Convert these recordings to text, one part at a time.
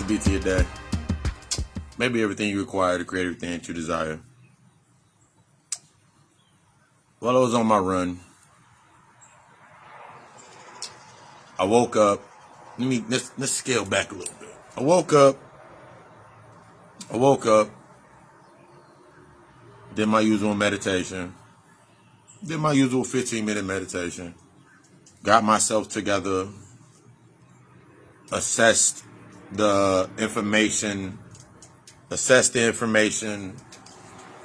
be to your day. Maybe everything you require to create everything that you desire. While I was on my run, I woke up. Let's scale back a little bit. I woke up. Did my usual meditation. Did my usual 15-minute meditation. Got myself together. Assessed the information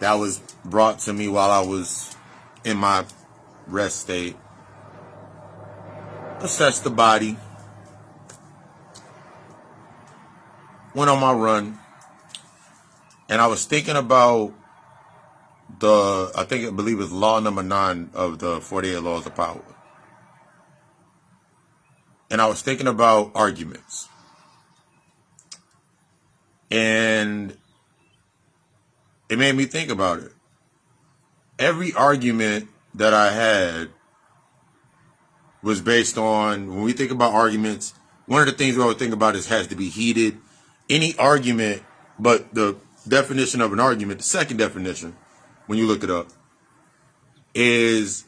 that was brought to me while I was in my rest state. Assessed the body. Went on my run. And I was thinking about I believe it's law number 9 of the 48 laws of power. And I was thinking about arguments. And it made me think about it. Every argument that I had was based on, when we think about arguments, one of the things we always think about is has to be heated. Any argument, but the definition of an argument, the second definition, when you look it up, is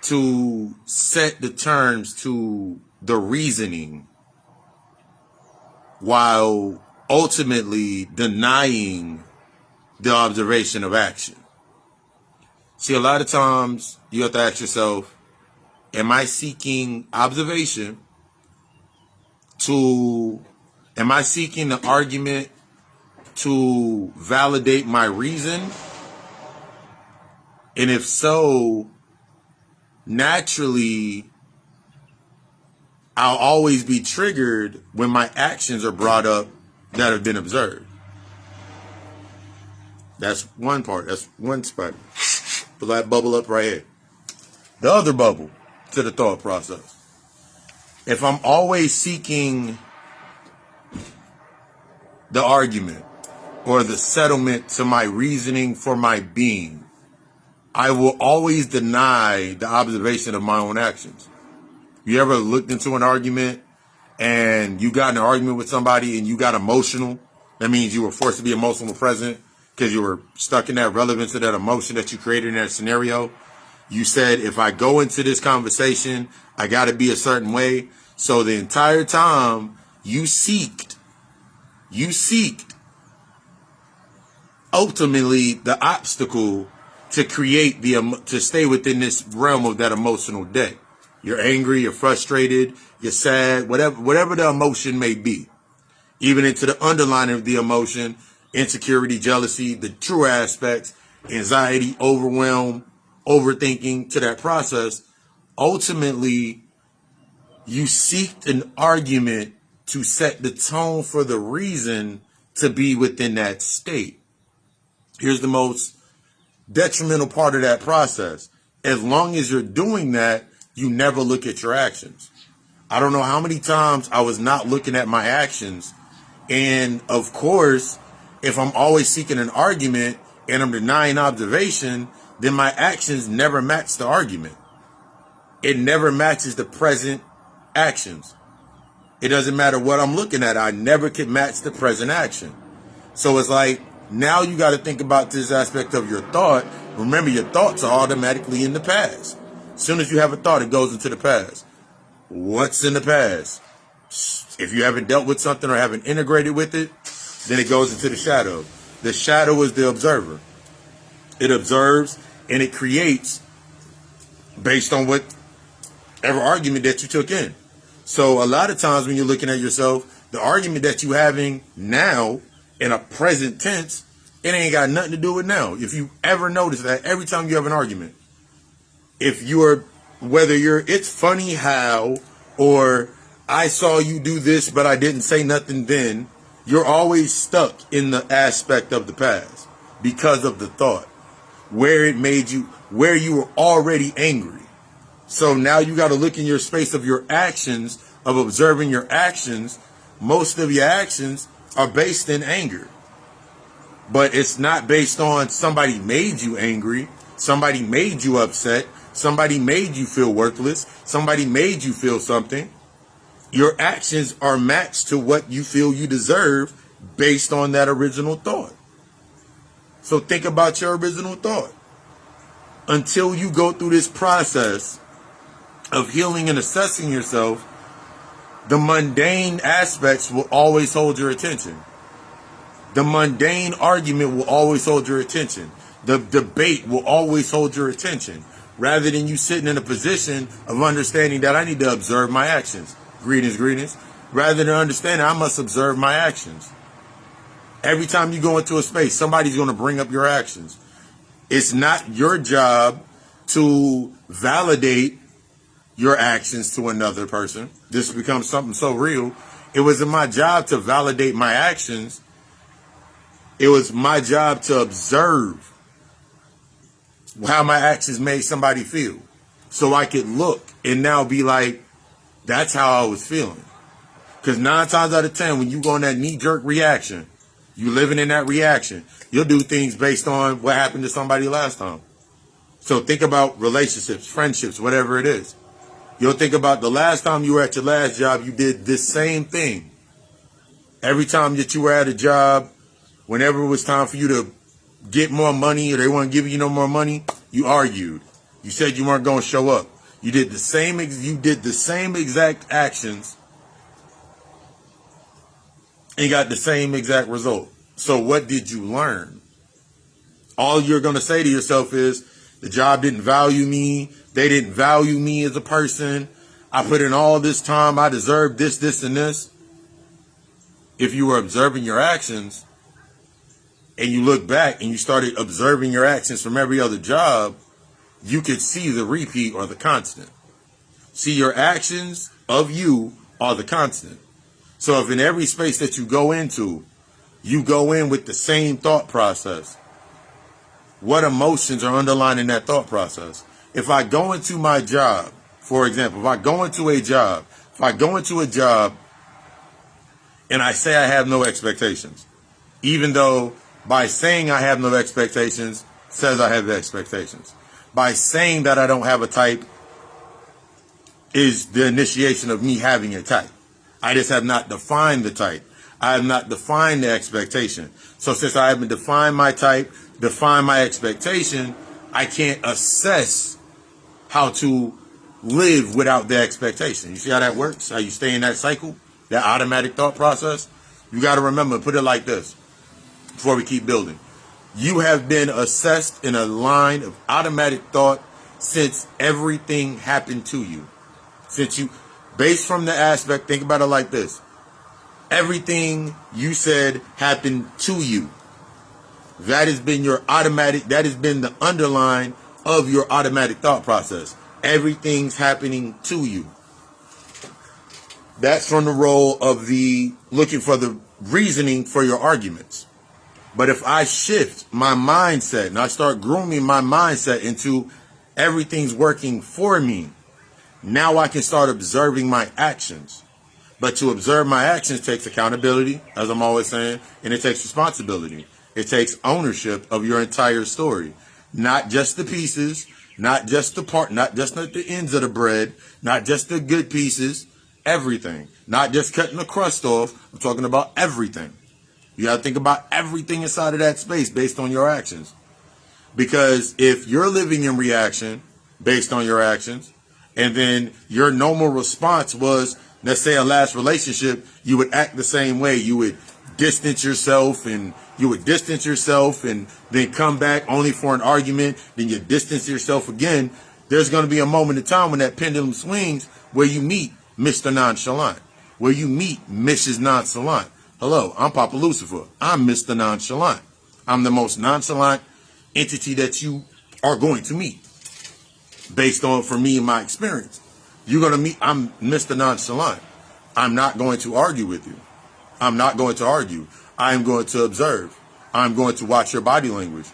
to set the terms to the reasoning while ultimately denying the observation of action. See, a lot of times you have to ask yourself, am I seeking observation am I seeking the argument to validate my reason? And if so, naturally, I'll always be triggered when my actions are brought up that have been observed. That's one part. That's one spot. Put that bubble up right here. The other bubble to the thought process. If I'm always seeking the argument or the settlement to my reasoning for my being, I will always deny the observation of my own actions. You ever looked into an argument and you got in an argument with somebody and you got emotional? That means you were forced to be emotional present because you were stuck in that relevance of that emotion that you created in that scenario. You said, if I go into this conversation, I got to be a certain way. So the entire time you seeked ultimately the obstacle to create to stay within this realm of that emotional day. You're angry, you're frustrated, you're sad, whatever the emotion may be. Even into the underlining of the emotion, insecurity, jealousy, the true aspects, anxiety, overwhelm, overthinking to that process. Ultimately, you seek an argument to set the tone for the reason to be within that state. Here's the most detrimental part of that process. As long as you're doing that, you never look at your actions. I don't know how many times I was not looking at my actions. And of course, if I'm always seeking an argument and I'm denying observation, then my actions never match the argument. It never matches the present actions. It doesn't matter what I'm looking at. I never can match the present action. So it's like, now you got to think about this aspect of your thought. Remember, your thoughts are automatically in the past. As soon as you have a thought, it goes into the past. What's in the past? If you haven't dealt with something or haven't integrated with it, then it goes into the shadow. The shadow is the observer. It observes and it creates based on whatever argument that you took in. So a lot of times when you're looking at yourself, the argument that you're having now in a present tense, it ain't got nothing to do with now. If you ever notice that every time you have an argument, it's funny how, or I saw you do this, but I didn't say nothing then, you're always stuck in the aspect of the past because of the thought, where you were already angry. So now you got to look in your space of your actions, of observing your actions. Most of your actions are based in anger. But it's not based on somebody made you angry, somebody made you upset, somebody made you feel worthless, somebody made you feel something. Your actions are matched to what you feel you deserve based on that original thought. So think about your original thought. Until you go through this process of healing and assessing yourself, the mundane aspects will always hold your attention. The mundane argument will always hold your attention. The debate will always hold your attention. Rather than you sitting in a position of understanding that I need to observe my actions. Greetings, greetings. Rather than understanding I must observe my actions. Every time you go into a space, somebody's going to bring up your actions. It's not your job to validate your actions to another person. This becomes something so real. It wasn't my job to validate my actions. It was my job to observe how my actions made somebody feel. So I could look and now be like, that's how I was feeling. Because 9 times out of 10, when you go in that knee-jerk reaction, you living in that reaction, you'll do things based on what happened to somebody last time. So think about relationships, friendships, whatever it is. You'll think about the last time you were at your last job, you did this same thing. Every time that you were at a job, whenever it was time for you to get more money or they weren't giving you no more money, you argued. You said you weren't going to show up. You did the same exact actions and got the same exact result. So what did you learn? All you're going to say to yourself is, the job didn't value me. They didn't value me as a person. I put in all this time. I deserve this, this, and this. If you were observing your actions and you look back and you started observing your actions from every other job, you could see the repeat or the constant. See, your actions of you are the constant. So if in every space that you go into, you go in with the same thought process, what emotions are underlying that thought process? If I go into my job, for example, if I go into a job and I say I have no expectations, even though by saying I have no expectations says I have expectations. By saying that I don't have a type is the initiation of me having a type. I just have not defined the type. I have not defined the expectation. So since I haven't defined my type, defined my expectation, I can't assess how to live without the expectation. You see how that works? How you stay in that cycle, that automatic thought process? You got to remember, put it like this before we keep building. You have been assessed in a line of automatic thought since everything happened to you. Since you, based from the aspect, think about it like this. Everything you said happened to you. That has been your automatic, that has been the underline of your automatic thought process. Everything's happening to you. That's from the role of the looking for the reasoning for your arguments. But if I shift my mindset and I start grooming my mindset into everything's working for me, now I can start observing my actions. But to observe my actions takes accountability, as I'm always saying, and it takes responsibility. It takes ownership of your entire story. Not just the pieces, not just the part, not just the ends of the bread, not just the good pieces, everything. Not just cutting the crust off. I'm talking about everything. You got to think about everything inside of that space based on your actions. Because if you're living in reaction based on your actions, and then your normal response was, let's say a last relationship, you would act the same way. You would distance yourself and then come back only for an argument. Then you distance yourself again. There's going to be a moment in time when that pendulum swings where you meet Mr. Nonchalant, where you meet Mrs. Nonchalant. Hello, I'm Papa Lucifer. I'm Mr. Nonchalant. I'm the most nonchalant entity that you are going to meet based on, for me and my experience. You're going to meet, I'm Mr. Nonchalant. I'm not going to argue with you. I'm not going to argue. I'm going to observe. I'm going to watch your body language.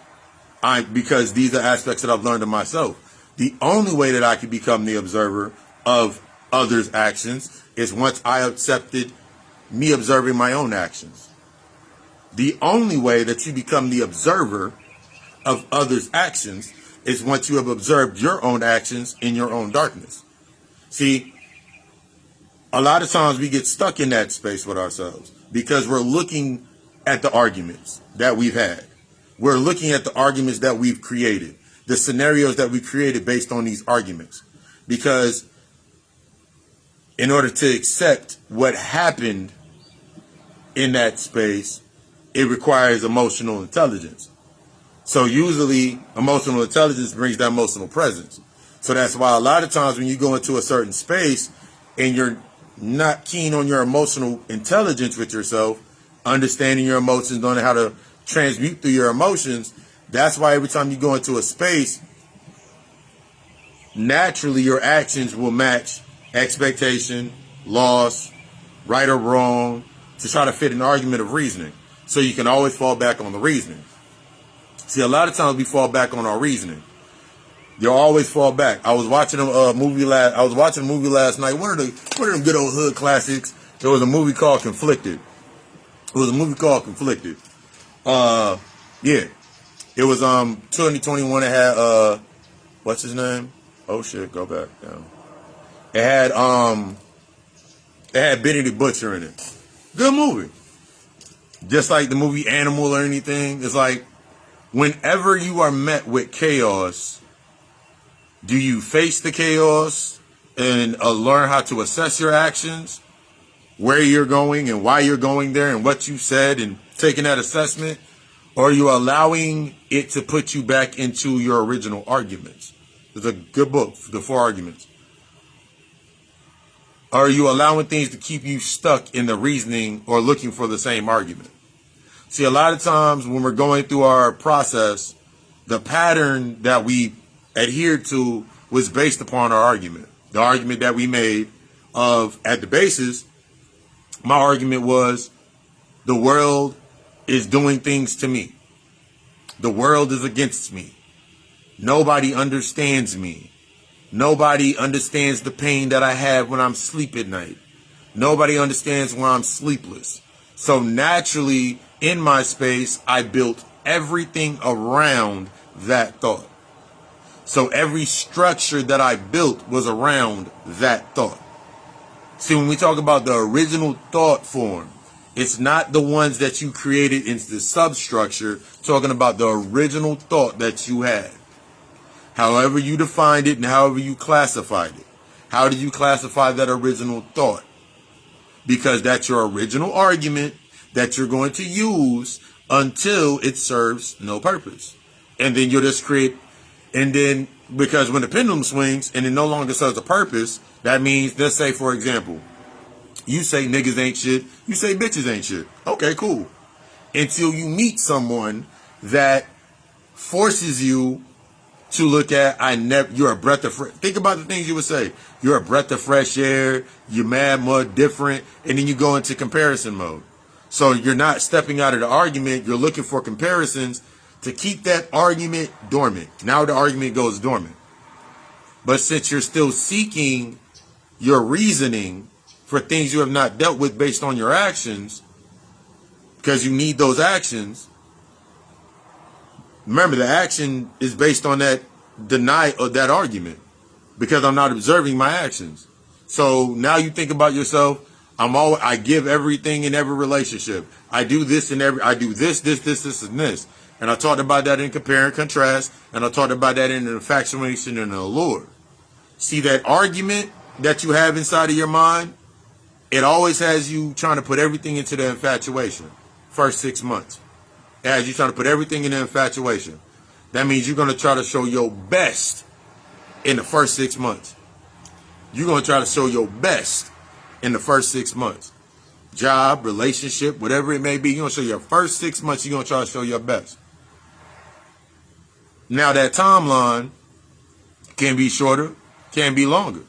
Because these are aspects that I've learned of myself. The only way that I can become the observer of others' actions is once I accepted me observing my own actions. The only way that you become the observer of others' actions is once you have observed your own actions in your own darkness. See, A lot of times we get stuck in that space with ourselves because we're looking at the arguments that we've had. We're looking at the arguments that we've created, the scenarios that we created based on these arguments. Because in order to accept what happened in that space, it requires emotional intelligence. So usually emotional intelligence brings that emotional presence. So that's why a lot of times when you go into a certain space and you're not keen on your emotional intelligence with yourself, understanding your emotions, knowing how to transmute through your emotions, that's why every time you go into a space, naturally your actions will match expectation, loss, right or wrong, to try to fit an argument of reasoning. So you can always fall back on the reasoning. See, a lot of times we fall back on our reasoning. You'll always fall back. I was watching a movie last night. One of them good old hood classics. There was a movie called Conflicted. Yeah. It was 2021. It had what's his name? Oh shit, go back down. It had Benny the Butcher in it. Good movie. Just like the movie Animal or anything. It's like whenever you are met with chaos, do you face the chaos and learn how to assess your actions, where you're going and why you're going there and what you said and taking that assessment? Or are you allowing it to put you back into your original arguments? It's a good book, The Four Arguments. Or are you allowing things to keep you stuck in the reasoning or looking for the same argument? See, a lot of times when we're going through our process, the pattern that we adhered to was based upon our argument. The argument that we made at the basis, my argument was the world is doing things to me. The world is against me. Nobody understands me. Nobody understands the pain that I have when I'm asleep at night. Nobody understands when I'm sleepless. So naturally, in my space, I built everything around that thought. So every structure that I built was around that thought. See, when we talk about the original thought form, it's not the ones that you created into the substructure, talking about the original thought that you had. However you defined it and however you classified it. How did you classify that original thought? Because that's your original argument that you're going to use until it serves no purpose. And then you'll just create, and then because when the pendulum swings and it no longer serves a purpose, that means, let's say, for example, you say niggas ain't shit, you say bitches ain't shit. Okay, cool. Until you meet someone that forces you to look at, you're a breath of fresh. Think about the things you would say. You're a breath of fresh air. You're mad, mud, different. And then you go into comparison mode. So you're not stepping out of the argument. You're looking for comparisons to keep that argument dormant. Now the argument goes dormant. But since you're still seeking your reasoning for things you have not dealt with based on your actions, because you need those actions, remember, the action is based on that deny or that argument because I'm not observing my actions. So now you think about yourself. I give everything in every relationship. I do this I do this, and this. And I talked about that in compare and contrast. And I talked about that in the infatuation and the allure. See, that argument that you have inside of your mind, it always has you trying to put everything into the infatuation. First 6 months. As you're trying to put everything in the infatuation. That means you're going to try to show your best in the first 6 months. You're going to try to show your best in the first 6 months. Job, relationship, whatever it may be, you're going to show your first 6 months, you're going to try to show your best. Now that timeline can be shorter, can be longer.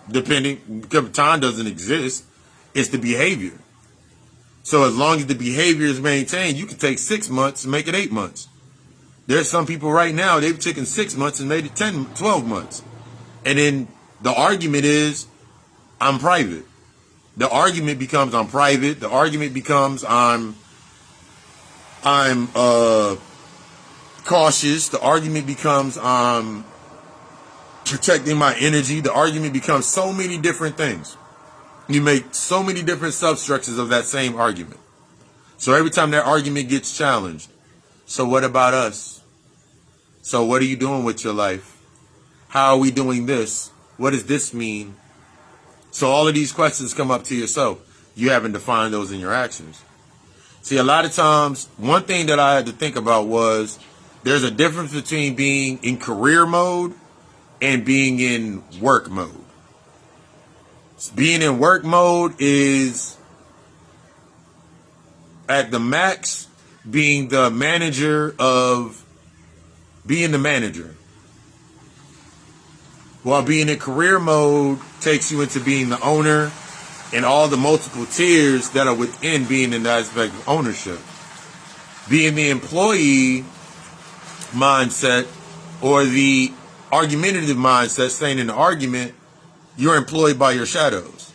Depending, because time doesn't exist, it's the behavior. So as long as the behavior is maintained, you can take 6 months and make it 8 months. There's some people right now, they've taken 6 months and made it 10, 12 months. And then the argument is, I'm private. The argument becomes, I'm private. The argument becomes, I'm cautious. The argument becomes, protecting my energy. The argument becomes so many different things. You make so many different substructures of that same argument. So every time that argument gets challenged, so what about us? So what are you doing with your life? How are we doing this? What does this mean? So all of these questions come up to yourself. You haven't defined those in your actions. See, a lot of times, one thing that I had to think about was there's a difference between being in career mode and being in work mode. Being in work mode is at the max being the manager of being the manager. While being in career mode takes you into being the owner and all the multiple tiers that are within being in the aspect of ownership. Being the employee mindset or the argumentative mindset, staying in the argument, you're employed by your shadows.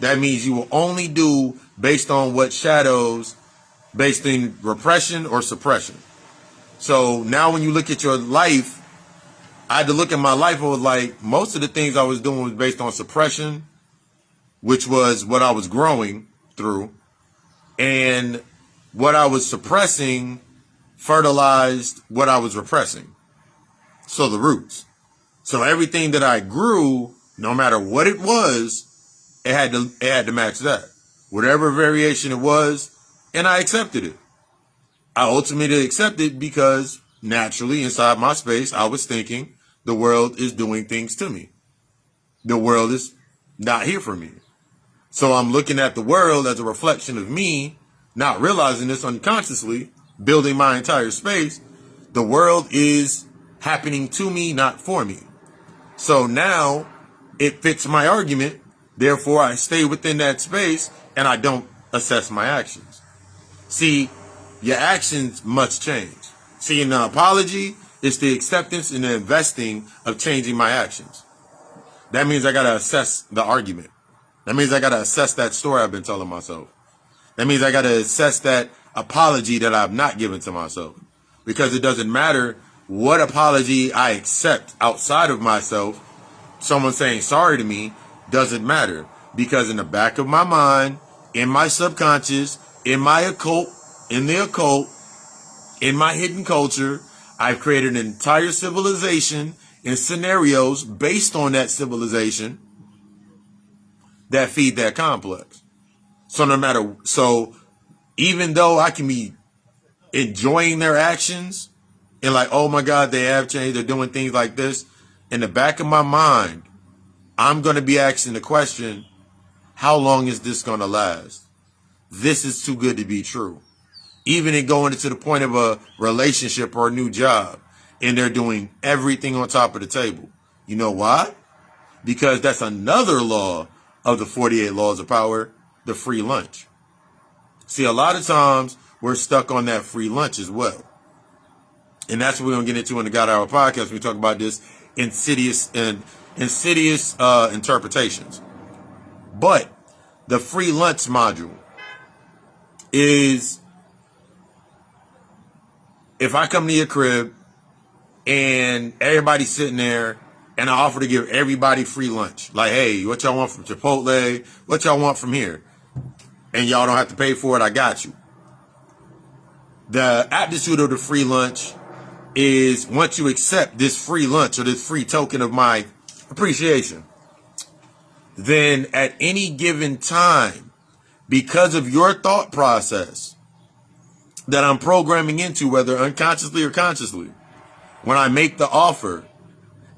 That means you will only do based on what shadows, based in repression or suppression. So now when you look at your life, I had to look at my life. I was like, most of the things I was doing was based on suppression, which was what I was growing through. And what I was suppressing fertilized what I was repressing. So the roots. So everything that I grew, no matter what it was, it had to match that. Whatever variation it was, and I accepted it. I ultimately accepted because naturally inside my space, I was thinking the world is doing things to me. The world is not here for me. So I'm looking at the world as a reflection of me, not realizing this unconsciously, building my entire space. The world is happening to me, not for me. So now it fits my argument. Therefore, I stay within that space and I don't assess my actions. See, your actions must change. See, in the apology, it's the acceptance and the investing of changing my actions. That means I got to assess the argument. That means I got to assess that story I've been telling myself. That means I got to assess that apology that I've not given to myself. Because it doesn't matter what apology I accept outside of myself. Someone saying sorry to me doesn't matter. Because in the back of my mind, in my subconscious, in my occult, in the occult, in my hidden culture, I've created an entire civilization and scenarios based on that civilization that feed that complex. So even though I can be enjoying their actions and like, oh my God, they have changed, they're doing things like this, in the back of my mind, I'm going to be asking the question, how long is this going to last? This is too good to be true. Even in going to the point of a relationship or a new job, and they're doing everything on top of the table. You know why? Because that's another law of the 48 laws of power, the free lunch. See, a lot of times we're stuck on that free lunch as well. And that's what we're going to get into in the God Hour podcast. We talk about this insidious interpretations. But the free lunch module is, if I come to your crib and everybody's sitting there and I offer to give everybody free lunch, like, hey, what y'all want from Chipotle? What y'all want from here? And y'all don't have to pay for it. I got you. The aptitude of the free lunch is once you accept this free lunch or this free token of my appreciation, then at any given time, because of your thought process that I'm programming into, whether unconsciously or consciously, when I make the offer,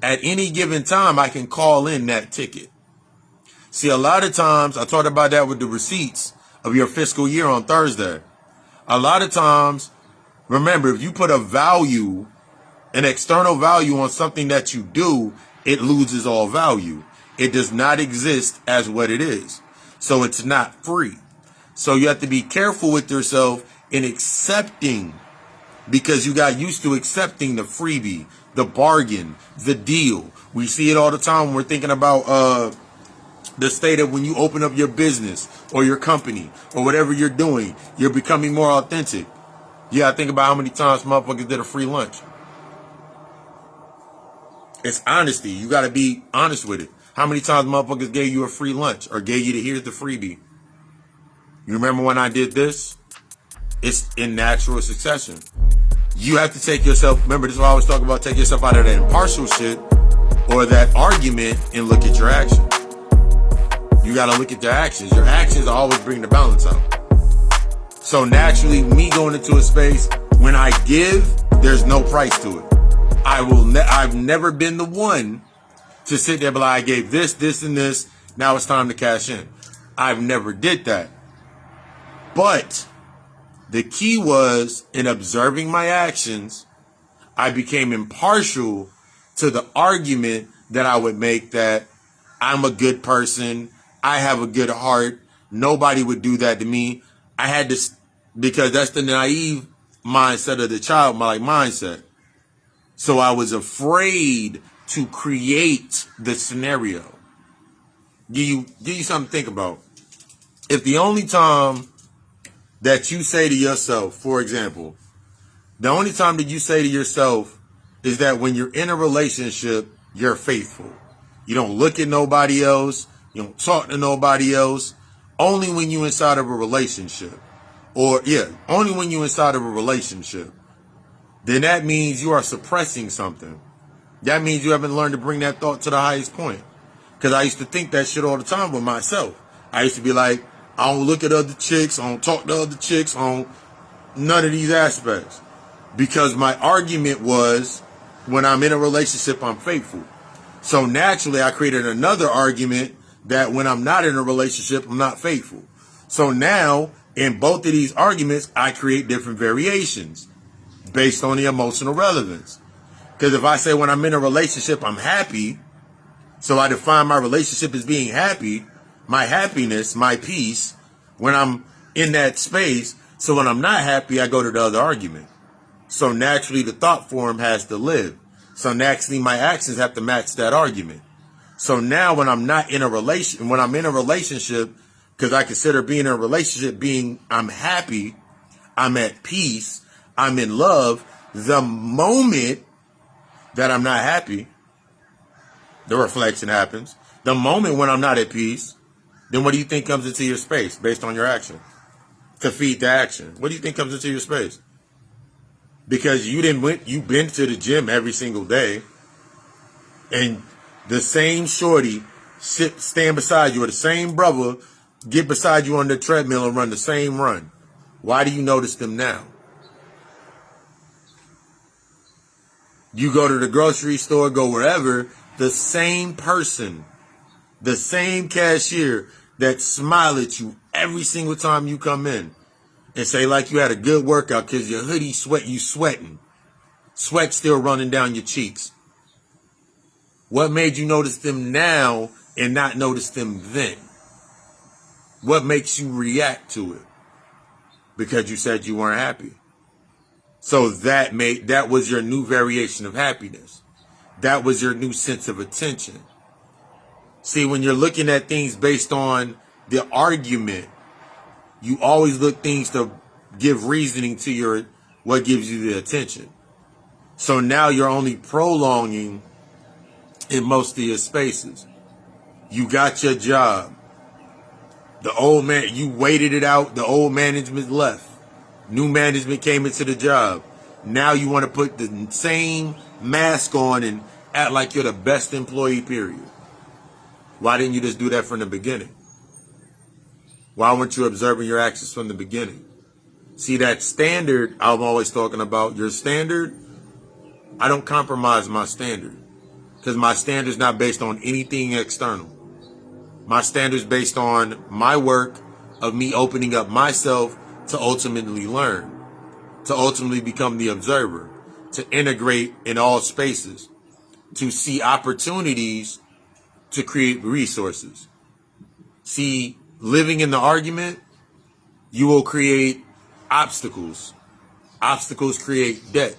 at any given time, I can call in that ticket. See, a lot of times, I talked about that with the receipts of your fiscal year on Thursday. A lot of times, remember, if you put a value, an external value on something that you do, it loses all value. It does not exist as what it is. So it's not free. So you have to be careful with yourself in accepting, because you got used to accepting the freebie, the bargain, the deal. We see it all the time when we're thinking about the state of when you open up your business or your company or whatever you're doing, you're becoming more authentic. Yeah, I think about how many times motherfuckers did a free lunch. It's honesty. You got to be honest with it. How many times motherfuckers gave you a free lunch or gave you here's the freebie? You remember when I did this? It's in natural succession. You have to take yourself, remember this is what I always talk about, take yourself out of that impartial shit or that argument and look at your actions. You got to look at your actions. Your actions always bring the balance out. So naturally, me going into a space, when I give, there's no price to it. I've never been the one to sit there and be like, I gave this, this, and this. Now it's time to cash in. I've never did that. But the key was in observing my actions, I became impartial to the argument that I would make that I'm a good person. I have a good heart. Nobody would do that to me. I had to, because that's the naive mindset of the child, my mindset. So I was afraid to create the scenario. Give you something to think about. If the only time that you say to yourself, for example, the only time that you say to yourself is that when you're in a relationship, you're faithful. You don't look at nobody else. You don't talk to nobody else. Only when you're inside of a relationship. Only when you're inside of a relationship. Then that means you are suppressing something. That means you haven't learned to bring that thought to the highest point. Because I used to think that shit all the time with myself. I used to be like, I don't look at other chicks. I don't talk to other chicks. I don't none of these aspects. Because my argument was, when I'm in a relationship, I'm faithful. So naturally, I created another argument that when I'm not in a relationship, I'm not faithful. So now, in both of these arguments, I create different variations based on the emotional relevance. Because if I say when I'm in a relationship, I'm happy, so I define my relationship as being happy, my happiness, my peace, when I'm in that space. So when I'm not happy, I go to the other argument. So naturally, the thought form has to live. So naturally, my actions have to match that argument. So now when I'm not in a relation, when I'm in a relationship, because I consider being in a relationship being, I'm happy, I'm at peace, I'm in love. The moment that I'm not happy, the reflection happens. The moment when I'm not at peace, then what do you think comes into your space based on your action? To feed the action. What do you think comes into your space? Because you've been to the gym every single day, and the same shorty stand beside you, or the same brother get beside you on the treadmill and run the same run. Why do you notice them now? You go to the grocery store, go wherever, the same person, the same cashier that smile at you every single time you come in and say like you had a good workout because your hoodie you sweating. Sweat still running down your cheeks. What made you notice them now and not notice them then? What makes you react to it? Because you said you weren't happy. So that was your new variation of happiness. That was your new sense of attention. See, when you're looking at things based on the argument, you always look things to give reasoning to what gives you the attention. So now you're only prolonging in most of your spaces. You got your job. The old man, you waited it out. The old management left. New management came into the job. Now you want to put the same mask on and act like you're the best employee, period. Why didn't you just do that from the beginning? Why weren't you observing your actions from the beginning? See, that standard I'm always talking about, your standard, I don't compromise my standard. Because my standard is not based on anything external. My standard is based on my work of me opening up myself to ultimately learn, to ultimately become the observer, to integrate in all spaces, to see opportunities to create resources. See, living in the argument, you will create obstacles. Obstacles create debt.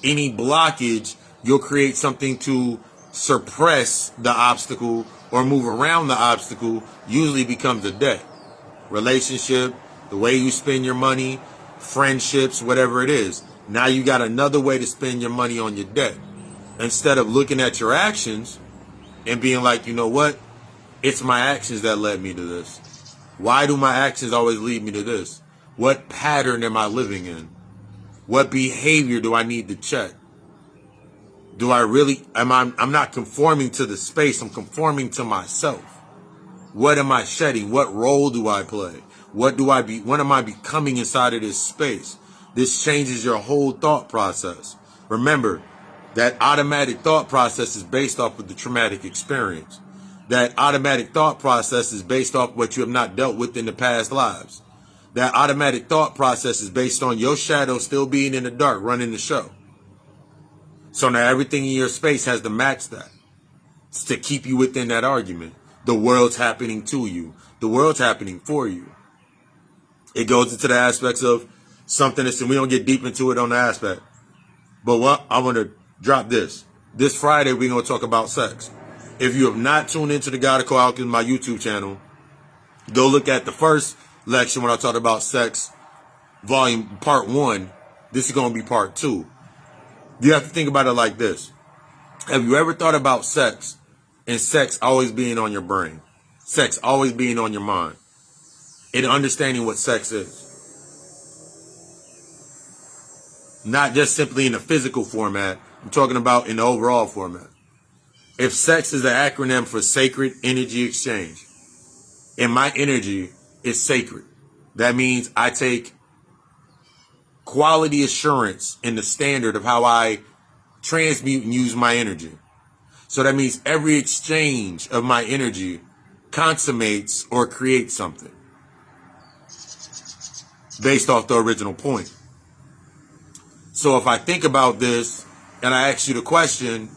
Any blockage, you'll create something to suppress the obstacle or move around the obstacle, usually becomes a debt. Relationship, the way you spend your money, friendships, whatever it is. Now you got another way to spend your money on your debt. Instead of looking at your actions and being like, you know what? It's my actions that led me to this. Why do my actions always lead me to this? What pattern am I living in? What behavior do I need to check? Do I really, I'm not conforming to the space, I'm conforming to myself. What am I shedding? What role do I play? What am I becoming inside of this space? This changes your whole thought process. Remember, that automatic thought process is based off of the traumatic experience. That automatic thought process is based off what you have not dealt with in the past lives. That automatic thought process is based on your shadow still being in the dark, running the show. So now everything in your space has to match that. It's to keep you within that argument. The world's happening to you. The world's happening for you. It goes into the aspects of something that's, and we don't get deep into it on the aspect. But what I want to drop this. This Friday, we're going to talk about sex. If you have not tuned into the God of Co-Alchemy, my YouTube channel, go look at the first lecture when I talked about sex, volume part 1. This is going to be part 2. You have to think about it like this. Have you ever thought about sex and sex always being on your brain? Sex always being on your mind? And understanding what sex is. Not just simply in a physical format. I'm talking about in the overall format. If sex is an acronym for sacred energy exchange, and my energy is sacred, that means I take quality assurance in the standard of how I transmute and use my energy. So that means every exchange of my energy consummates or creates something based off the original point. So if I think about this and I ask you the question,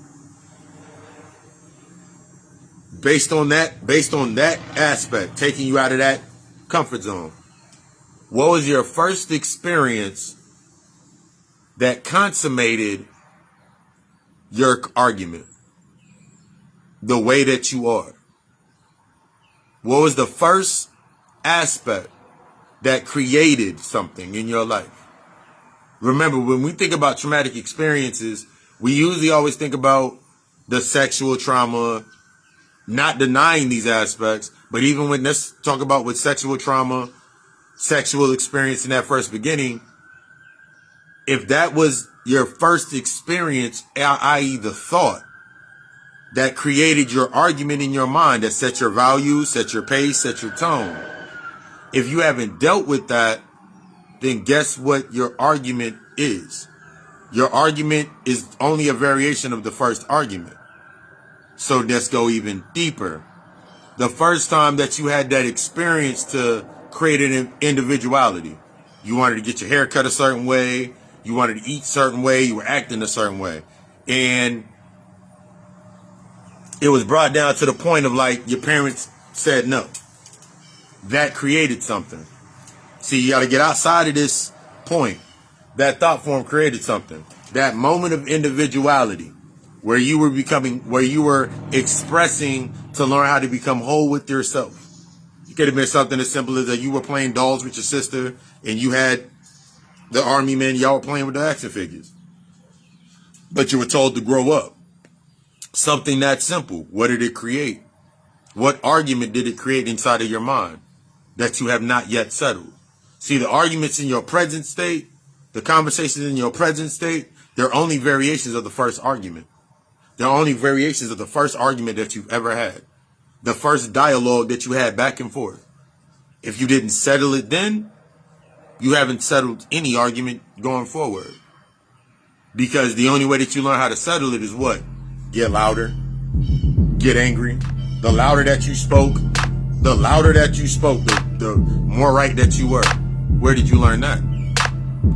based on that aspect, taking you out of that comfort zone, what was your first experience that consummated your argument? The way that you are. What was the first aspect that created something in your life? Remember, when we think about traumatic experiences, we usually always think about the sexual trauma, not denying these aspects, but even when, let's talk about with sexual trauma, sexual experience in that first beginning, if that was your first experience, i.e. the thought that created your argument in your mind, that set your values, set your pace, set your tone, if you haven't dealt with that, then guess what your argument is? Your argument is only a variation of the first argument. So let's go even deeper. The first time that you had that experience to create an individuality, you wanted to get your hair cut a certain way, you wanted to eat a certain way, you were acting a certain way. And it was brought down to the point of like your parents said no. That created something. See, you got to get outside of this point. That thought form created something. That moment of individuality where you were expressing to learn how to become whole with yourself. It could have been something as simple as that you were playing dolls with your sister and you had the army men, y'all were playing with the action figures. But you were told to grow up. Something that simple. What did it create? What argument did it create inside of your mind that you have not yet settled? See, the arguments in your present state, the conversations in your present state, they're only variations of the first argument. They're only variations of the first argument that you've ever had. The first dialogue that you had back and forth. If you didn't settle it then, you haven't settled any argument going forward. Because the only way that you learn how to settle it is what? Get louder. Get angry. The louder that you spoke, the more right that you were. Where did you learn that?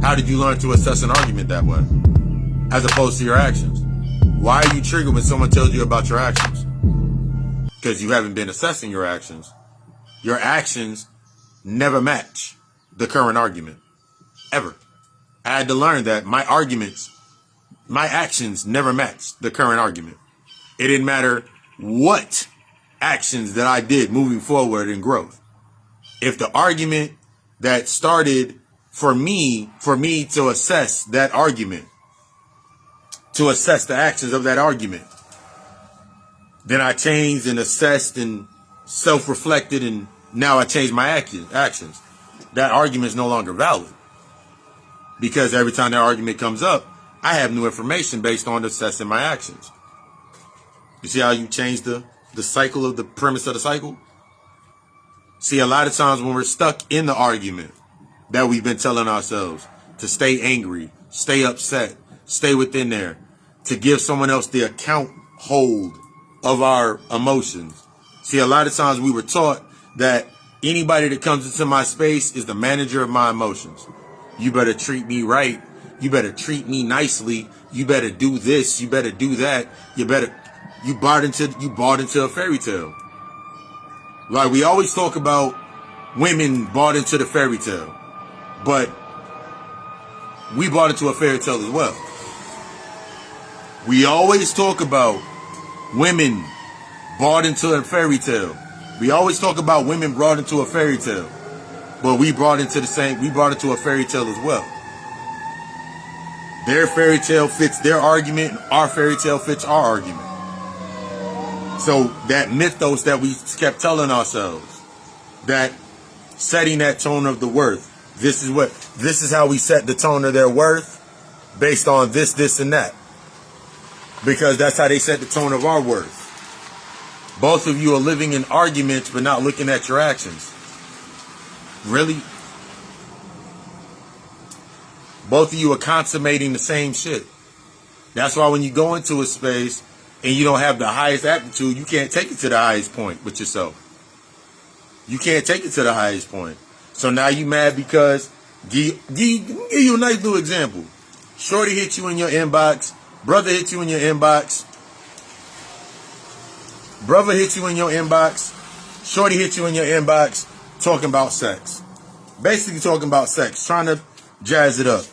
How did you learn to assess an argument that way? As opposed to your actions. Why are you triggered when someone tells you about your actions? Because you haven't been assessing your actions. Your actions never match the current argument. Ever. I had to learn that my actions never matched the current argument. It didn't matter what actions that I did moving forward in growth. If the argument that started for me to assess that argument, to assess the actions of that argument, Then I changed and assessed and self-reflected, and now I changed my actions. That argument is no longer valid. Because every time that argument comes up, I have new information based on assessing my actions. You see how you change the cycle of the premise of the cycle? See, a lot of times when we're stuck in the argument that we've been telling ourselves to stay angry, stay upset, stay within there, to give someone else the account hold of our emotions. See, a lot of times we were taught that anybody that comes into my space is the manager of my emotions. You better treat me right. You better treat me nicely. You better do this. You better do that. You bought into a fairy tale. Like, we always talk about women bought into the fairy tale, but we bought into a fairy tale as well. We always talk about women bought into a fairy tale. We always talk about women brought into a fairy tale, but we brought into a fairy tale as well. Their fairy tale fits their argument, and our fairy tale fits our argument. So that mythos that we kept telling ourselves, that setting that tone of the worth, this is how we set the tone of their worth based on this, and that. Because that's how they set the tone of our worth. Both of you are living in arguments but not looking at your actions. Really? Both of you are consummating the same shit. That's why when you go into a space and you don't have the highest aptitude, you can't take it to the highest point with yourself. You can't take it to the highest point. So now you mad because, give you a nice little example. Shorty hit you in your inbox. Brother hit you in your inbox. Brother hit you in your inbox. Shorty hit you in your inbox talking about sex. Basically talking about sex. Trying to jazz it up.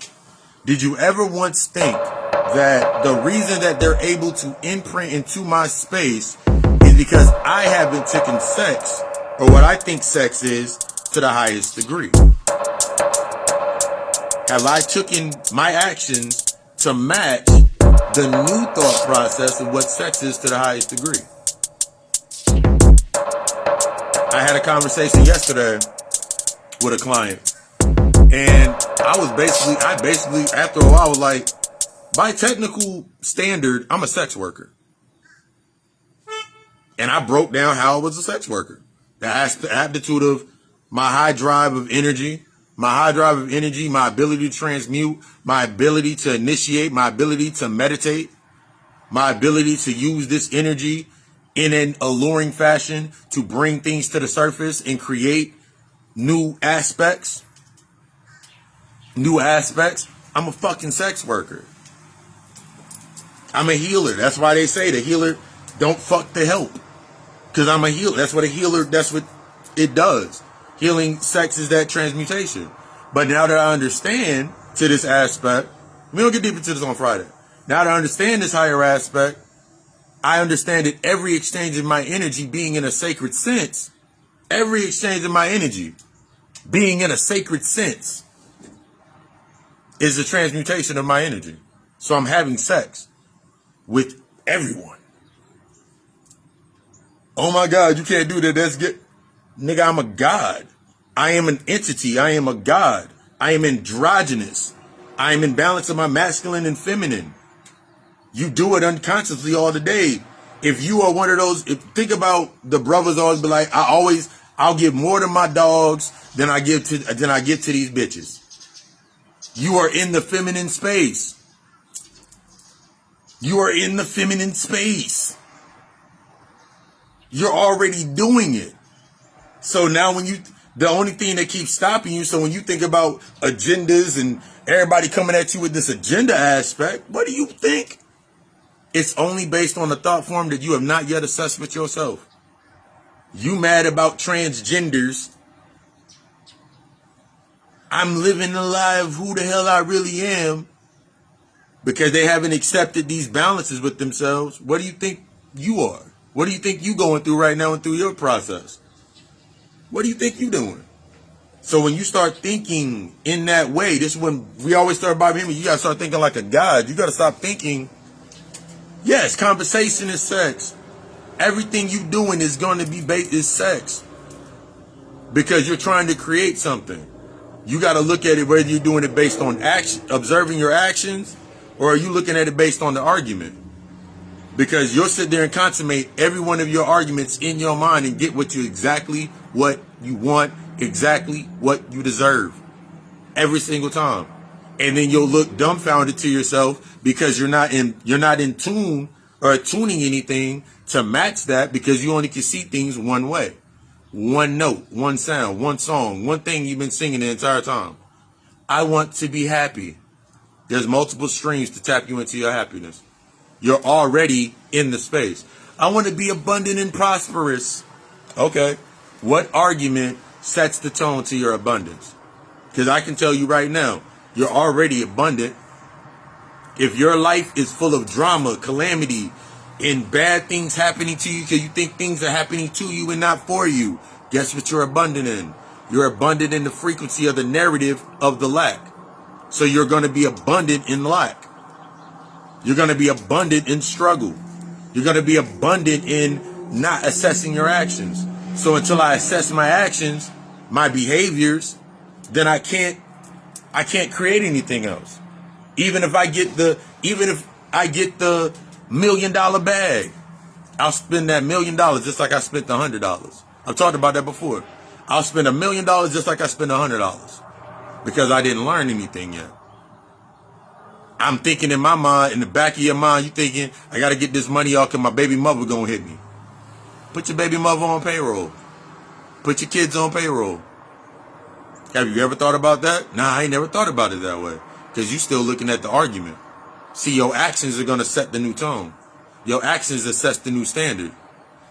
Did you ever once think that the reason that they're able to imprint into my space is because I haven't taken sex, or what I think sex is, to the highest degree? Have I taken my actions to match the new thought process of what sex is to the highest degree? I had a conversation yesterday with a client, and I basically, after a while, was like, by technical standard, I'm a sex worker. And I broke down how I was a sex worker. The aptitude of my high drive of energy, my ability to transmute, my ability to initiate, my ability to meditate, my ability to use this energy in an alluring fashion to bring things to the surface and create new aspects. I'm a fucking sex worker. I'm a healer. That's why they say the healer don't fuck the help. Because I'm a healer. That's what it does. Healing sex is that transmutation. But now that I understand to this aspect, we don't get deep into this on Friday. Now that I understand this higher aspect, I understand that every exchange of my energy being in a sacred sense, is a transmutation of my energy. So I'm having sex with everyone. Oh my God, you can't do that. That's good. Nigga, I'm a god. I am an entity. I am a god. I am androgynous. I am in balance of my masculine and feminine. You do it unconsciously all the day. If you are one of those, think about the brothers always be like, I'll give more to my dogs than I give to these bitches. You are in the feminine space. You're already doing it. So now the only thing that keeps stopping you, so when you think about agendas and everybody coming at you with this agenda aspect, what do you think? It's only based on the thought form that you have not yet assessed with yourself. You mad about transgenders. I'm living the life of who the hell I really am because they haven't accepted these balances with themselves. What do you think you are? What do you think you going through right now and through your process? What do you think you doing? So when you start thinking in that way, this is when we always start by him. You got to start thinking like a god. You got to stop thinking, yes, conversation is sex. Everything you doing is going to be based is sex, because you're trying to create something. You got to look at it whether you're doing it based on action, observing your actions, or are you looking at it based on the argument? Because you'll sit there and consummate every one of your arguments in your mind and get exactly what you want, exactly what you deserve every single time. And then you'll look dumbfounded to yourself because you're not in tune or tuning anything to match that, because you only can see things one way. One note, one sound, one song, one thing you've been singing the entire time. I want to be happy. There's multiple streams to tap you into your happiness. You're already in the space. I want to be abundant and prosperous. Okay. What argument sets the tone to your abundance? Because I can tell you right now, you're already abundant. If your life is full of drama, calamity, and bad things happening to you because you think things are happening to you and not for you, guess what you're abundant in? You're abundant in the frequency of the narrative of the lack. So you're going to be abundant in lack. You're going to be abundant in struggle. You're going to be abundant in not assessing your actions. So until I assess my actions, my behaviors, then I can't create anything else. Even if I get the $1 million bag, I'll spend that $1 million just like I spent the $100. I've talked about that before. I'll spend $1 million just like I spent $100, because I didn't learn anything yet. I'm thinking in my mind, in the back of your mind, you thinking, I got to get this money off because my baby mother going to hit me. Put your baby mother on payroll. Put your kids on payroll. Have you ever thought about that? Nah, I ain't never thought about it that way, because you still looking at the argument. See, your actions are going to set the new tone. Your actions assess the new standard.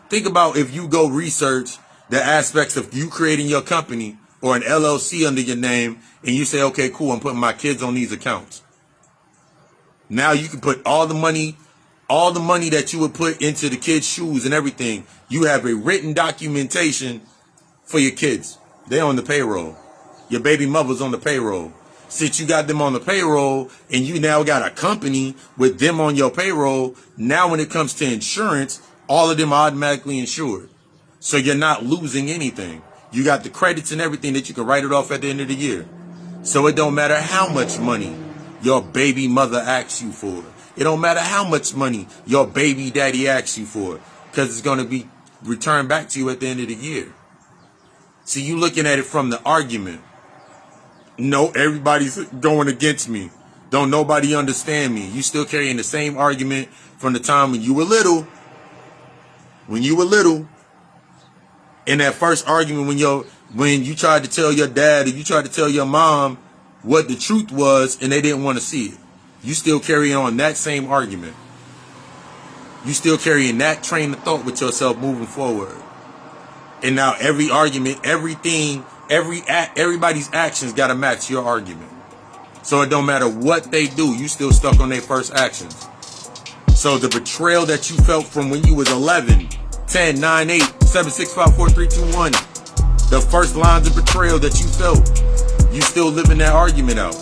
Think about if you go research the aspects of you creating your company or an LLC under your name, and you say, okay, cool, I'm putting my kids on these accounts. Now you can put all the money that you would put into the kids' shoes and everything. You have a written documentation for your kids. They're on the payroll. Your baby mother's on the payroll. Since you got them on the payroll and you now got a company with them on your payroll, now when it comes to insurance, all of them are automatically insured. So you're not losing anything. You got the credits and everything that you can write it off at the end of the year. So it don't matter how much money your baby mother asks you for. It don't matter how much money your baby daddy asks you for, because it's going to be returned back to you at the end of the year. See, you looking at it from the argument. No, everybody's going against me. Don't nobody understand me. You still carrying the same argument from the time when you were little. When you were little. In that first argument when you tried to tell your dad or you tried to tell your mom what the truth was and they didn't want to see it. You still carrying on that same argument. You still carrying that train of thought with yourself moving forward. And now every argument, everything, everybody's actions got to match your argument. So it don't matter what they do, you still stuck on their first actions. So the betrayal that you felt from when you was 11, 10, 9, 8, 7, 6, 5, 4, 3, 2, 1, the first lines of betrayal that you felt, you still living that argument out.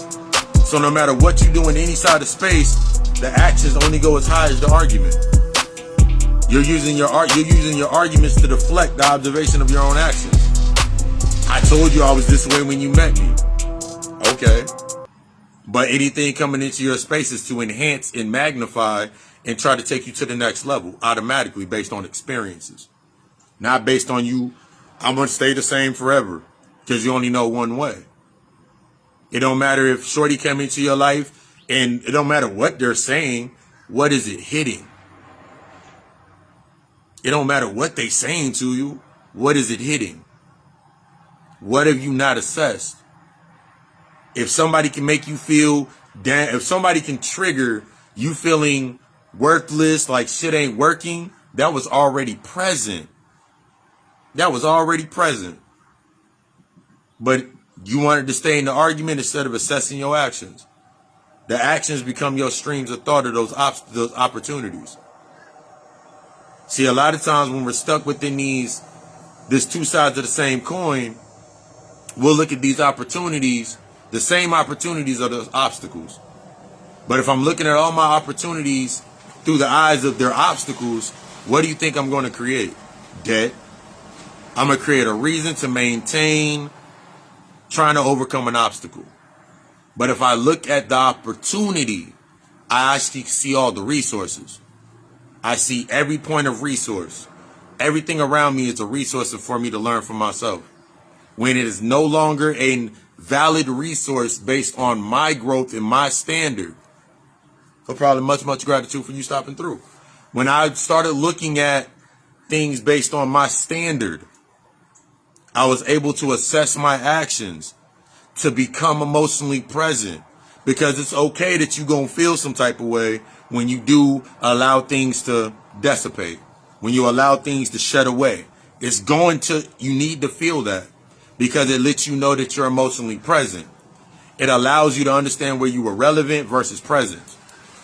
So no matter what you do in any side of space, the actions only go as high as the argument. You're using your arguments to deflect the observation of your own actions. I told you I was this way when you met me. Okay. But anything coming into your space is to enhance and magnify and try to take you to the next level automatically based on experiences. Not based on you, I'm going to stay the same forever, because you only know one way. It don't matter if shorty came into your life, and it don't matter what they're saying. What is it hitting? It don't matter what they saying to you. What is it hitting? What have you not assessed? If somebody can make you feel if somebody can trigger you feeling worthless, like shit ain't working, that was already present. That was already present. But you wanted to stay in the argument instead of assessing your actions. The actions become your streams of thought of those opportunities. See, a lot of times when we're stuck within these two sides of the same coin, we'll look at these opportunities. The same opportunities are those obstacles. But if I'm looking at all my opportunities through the eyes of their obstacles, What do you think I'm going to create? Debt. I'm going to create a reason to maintain trying to overcome an obstacle. But if I look at the opportunity, I actually see all the resources. I see every point of resource. Everything around me is a resource for me to learn from myself. When it is no longer a valid resource based on my growth and my standard. So probably much gratitude for you stopping through. When I started looking at things based on my standard, I was able to assess my actions, to become emotionally present, because it's okay that you're going to feel some type of way when you do allow things to dissipate, when you allow things to shed away. You need to feel that because it lets you know that you're emotionally present. It allows you to understand where you were relevant versus present.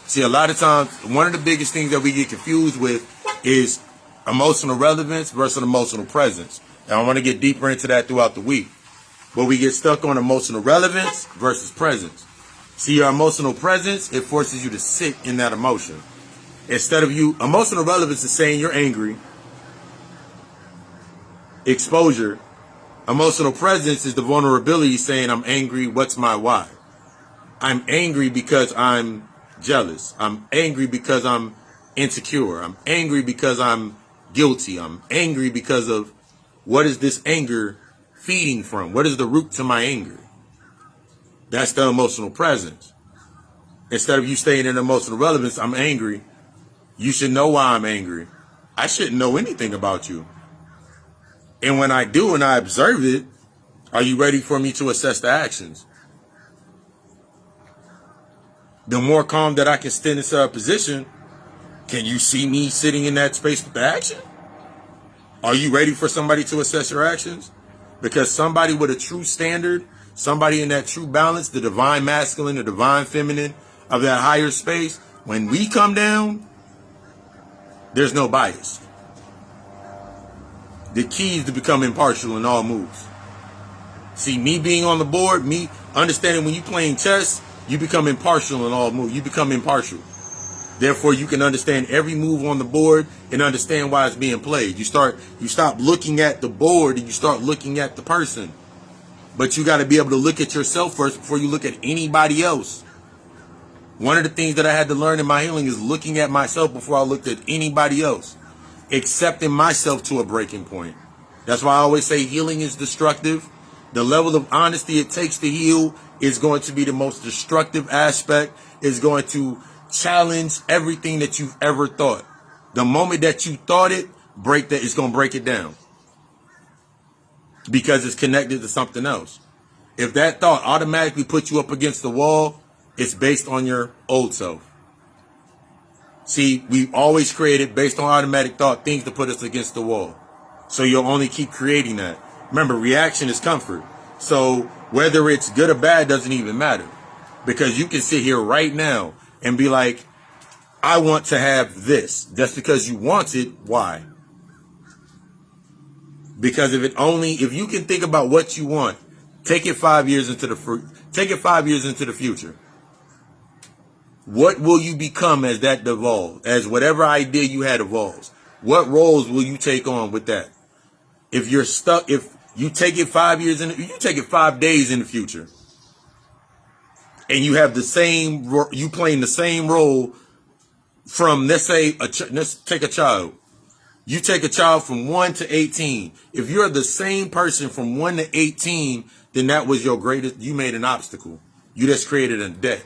See, a lot of times, one of the biggest things that we get confused with is emotional relevance versus emotional presence. And I want to get deeper into that throughout the week. But we get stuck on emotional relevance versus presence. See, your emotional presence, it forces you to sit in that emotion. Instead of emotional relevance is saying you're angry. Exposure. Emotional presence is the vulnerability saying I'm angry, what's my why? I'm angry because I'm jealous. I'm angry because I'm insecure. I'm angry because I'm guilty. I'm angry because of what is this anger feeding from? What is the root to my anger? That's the emotional presence. Instead of you staying in emotional relevance, I'm angry. You should know why I'm angry. I shouldn't know anything about you. And when I do and I observe it, are you ready for me to assess the actions? The more calm that I can stand inside a position, can you see me sitting in that space with the action? Are you ready for somebody to assess your actions? Because somebody with a true standard, somebody in that true balance, the divine masculine, the divine feminine of that higher space, when we come down, there's no bias. The key is to become impartial in all moves. See, me being on the board, me understanding when you playing chess, you become impartial in all moves. You become impartial. Therefore, you can understand every move on the board and understand why it's being played. You stop looking at the board and you start looking at the person. But you got to be able to look at yourself first before you look at anybody else. One of the things that I had to learn in my healing is looking at myself before I looked at anybody else. Accepting myself to a breaking point. That's why I always say healing is destructive. The level of honesty it takes to heal is going to be the most destructive aspect. Is going to challenge everything that you've ever thought. The moment that you thought it, it's going to break it down. Because it's connected to something else. If that thought automatically puts you up against the wall, it's based on your old self. See, we always created based on automatic thought things to put us against the wall. So you'll only keep creating that. Remember, reaction is comfort. So whether it's good or bad doesn't even matter. Because you can sit here right now and be like, I want to have this. Just because you want it, why? Because if you can think about what you want, take it 5 years into the future. What will you become as that evolves? As whatever idea you had evolves. What roles will you take on with that? If you're stuck, if you take it 5 years you take it 5 days in the future, and you have you playing the same role from, let's take a child. You take a child from 1 to 18. If you're the same person from 1 to 18, then that was your greatest, you made an obstacle. You just created a debt.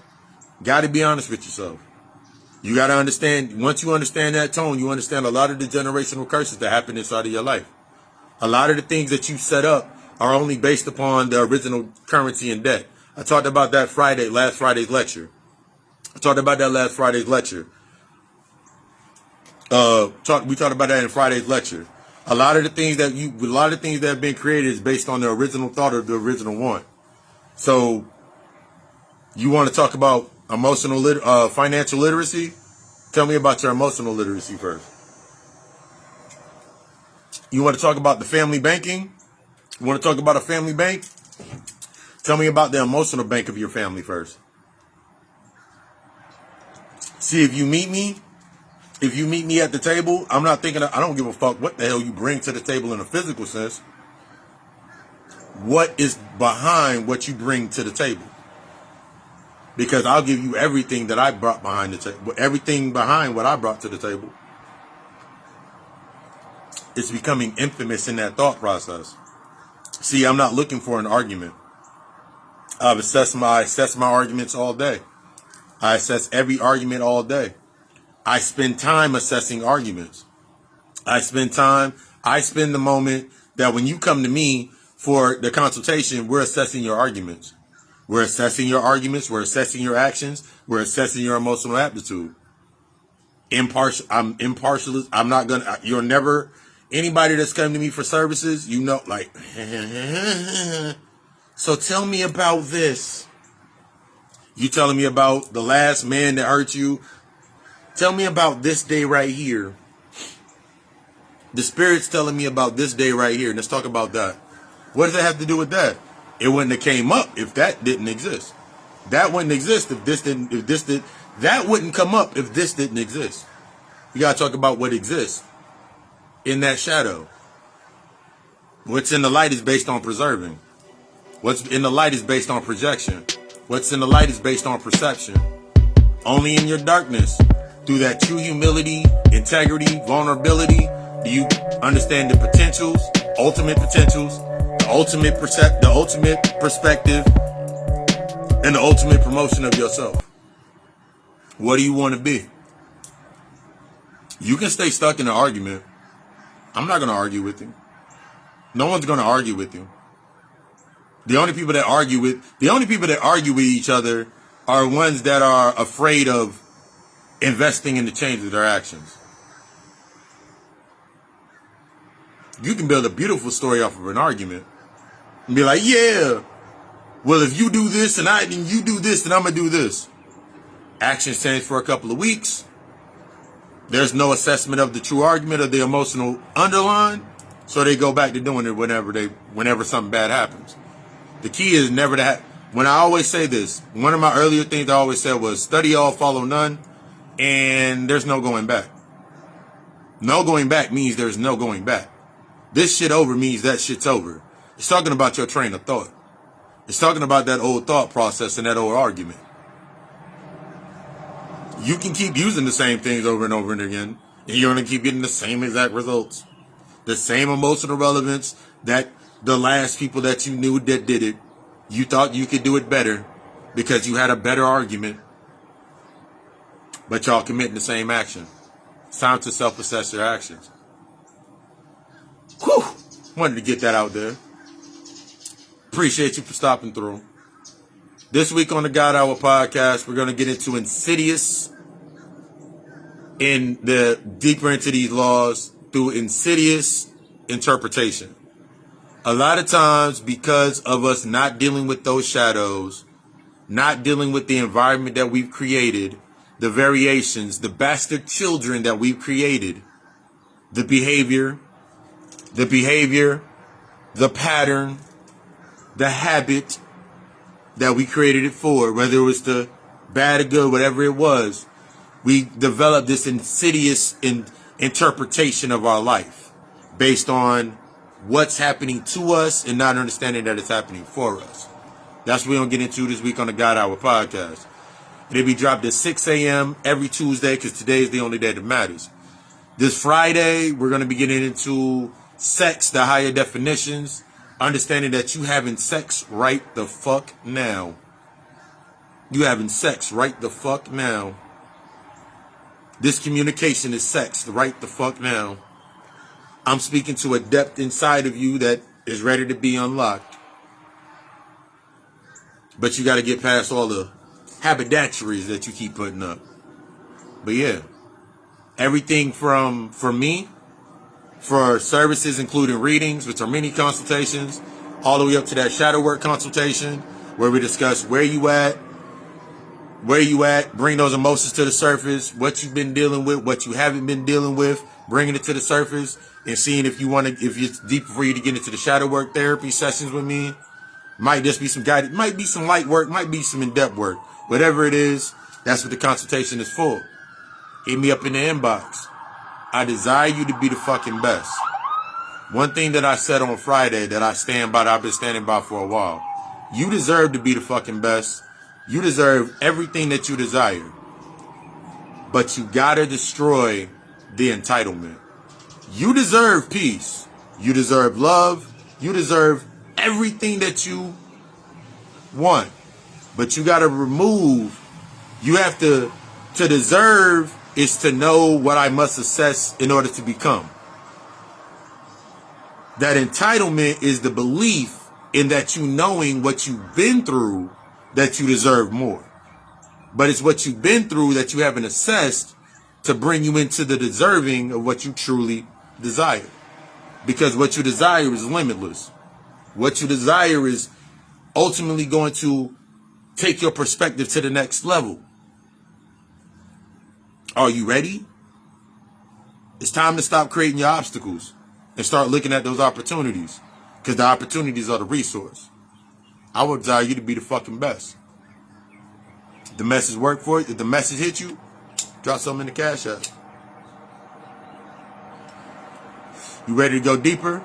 Got to be honest with yourself. You got to understand, once you understand that tone, you understand a lot of the generational curses that happen inside of your life. A lot of the things that you set up are only based upon the original currency and debt. I talked about that last Friday's lecture. We talked about that in Friday's lecture. A lot of the things that have been created is based on the original thought or the original want. So you want to talk about financial literacy? Tell me about your emotional literacy first. You want to talk about the family banking? You want to talk about a family bank? Tell me about the emotional bank of your family first. See, if you meet me If you meet me at the table, I'm not thinking, I don't give a fuck what the hell you bring to the table in a physical sense. What is behind what you bring to the table? Because I'll give you everything that I brought behind the table, everything behind what I brought to the table. It's becoming infamous in that thought process. See, I'm not looking for an argument. I assess my arguments all day. I assess every argument all day. I spend time assessing arguments. I spend the moment that when you come to me for the consultation, we're assessing your arguments. We're assessing your arguments. We're assessing your actions. We're assessing your emotional aptitude. I'm impartial. I'm not gonna, you're never, anybody that's come to me for services, you know, like, so tell me about this. You telling me about the last man that hurt you? Tell me about this day right here. The Spirit's telling me about this day right here. Let's talk about that. What does that have to do with that? It wouldn't have came up if that didn't exist. That wouldn't exist if this didn't, that wouldn't come up if this didn't exist. You gotta talk about what exists in that shadow. What's in the light is based on preserving. What's in the light is based on projection. What's in the light is based on perception. Only in your darkness, through that true humility, integrity, vulnerability, do you understand the potentials, ultimate potentials, the ultimate perspective, and the ultimate promotion of yourself. What do you want to be? You can stay stuck in an argument. I'm not going to argue with you. No one's going to argue with you. The only people that argue with each other are ones that are afraid of investing in the change of their actions. You can build a beautiful story off of an argument and be like, yeah, well, if you do this and you do this, then I'm going to do this. Actions change for a couple of weeks. There's no assessment of the true argument or the emotional underline. So they go back to doing it whenever something bad happens. The key is never to have, when I always say this, one of my earlier things I always said was study all, follow none, and there's no going back. No going back means there's no going back. This shit over means that shit's over. It's talking about your train of thought. It's talking about that old thought process and that old argument. You can keep using the same things over and over and again, and you're going to keep getting the same exact results. The same emotional relevance that the last people that you knew that did it, you thought you could do it better because you had a better argument, but y'all committing the same action. It's time to self-assess your actions. Whew! Wanted to get that out there. Appreciate you for stopping through. This week on the God Hour podcast, we're going to get into insidious deeper into these laws through insidious interpretation. A lot of times, because of us not dealing with those shadows, not dealing with the environment that we've created, the variations, the bastard children that we've created, the behavior, the pattern, the habit that we created it for, whether it was the bad or good, whatever it was, we developed this insidious interpretation of our life based on what's happening to us and not understanding that it's happening for us. That's what we're going to get into this week on the God Hour podcast. It'll be dropped at 6 a.m. every Tuesday because today is the only day that matters. This Friday, we're going to be getting into sex, the higher definitions, understanding that you having sex right the fuck now. You having sex right the fuck now. This communication is sex right the fuck now. I'm speaking to a depth inside of you that is ready to be unlocked. But you got to get past all the haberdasheries that you keep putting up. But yeah, everything for me, for services including readings, which are mini consultations, all the way up to that shadow work consultation, where we discuss where you at, bring those emotions to the surface, what you've been dealing with, what you haven't been dealing with, bringing it to the surface, and seeing if it's deeper for you to get into the shadow work therapy sessions with me. Might just be some guided, might be some light work, might be some in-depth work. Whatever it is, that's what the consultation is for. Hit me up in the inbox. I desire you to be the fucking best. One thing that I said on Friday that I stand by, that I've been standing by for a while. You deserve to be the fucking best. You deserve everything that you desire. But you gotta destroy the entitlement. You deserve peace. You deserve love. You deserve everything that you want. But you gotta remove, you have to deserve is to know what I must assess in order to become. That entitlement is the belief in that you knowing what you've been through that you deserve more. But it's what you've been through that you haven't assessed to bring you into the deserving of what you truly desire. Because what you desire is limitless. What you desire is ultimately going to take your perspective to the next level. Are you ready? It's time to stop creating your obstacles and start looking at those opportunities. Because the opportunities are the resource. I would desire you to be the fucking best. If the message worked for you, if the message hit you, drop something in the cash app. You ready to go deeper?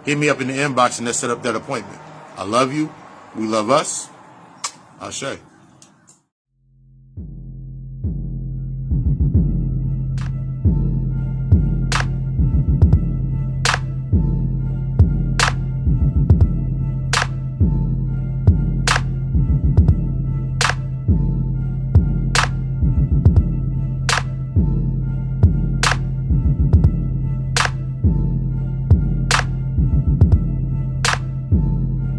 Hit me up in the inbox and let's set up that appointment. I love you. We love us. Ashe.